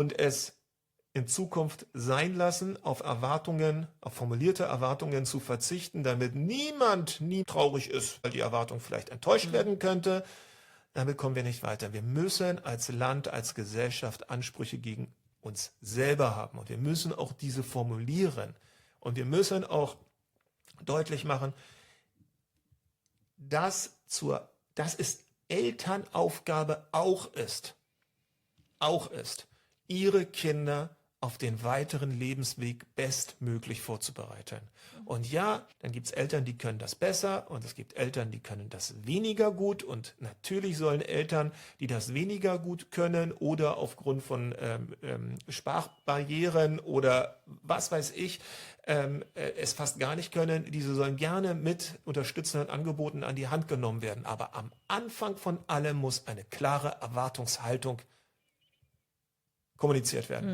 und es in Zukunft sein lassen, auf Erwartungen, auf formulierte Erwartungen zu verzichten, damit niemand nie traurig ist, weil die Erwartung vielleicht enttäuscht werden könnte. Damit kommen wir nicht weiter. Wir müssen als Land, als Gesellschaft Ansprüche gegen uns selber haben. Und wir müssen auch diese formulieren. Und wir müssen auch deutlich machen, dass es Elternaufgabe auch ist, ihre Kinder auf den weiteren Lebensweg bestmöglich vorzubereiten. Und ja, dann gibt es Eltern, die können das besser und es gibt Eltern, die können das weniger gut. Und natürlich sollen Eltern, die das weniger gut können oder aufgrund von Sprachbarrieren oder was weiß ich, es fast gar nicht können, diese sollen gerne mit unterstützenden Angeboten an die Hand genommen werden. Aber am Anfang von allem muss eine klare Erwartungshaltung kommuniziert werden.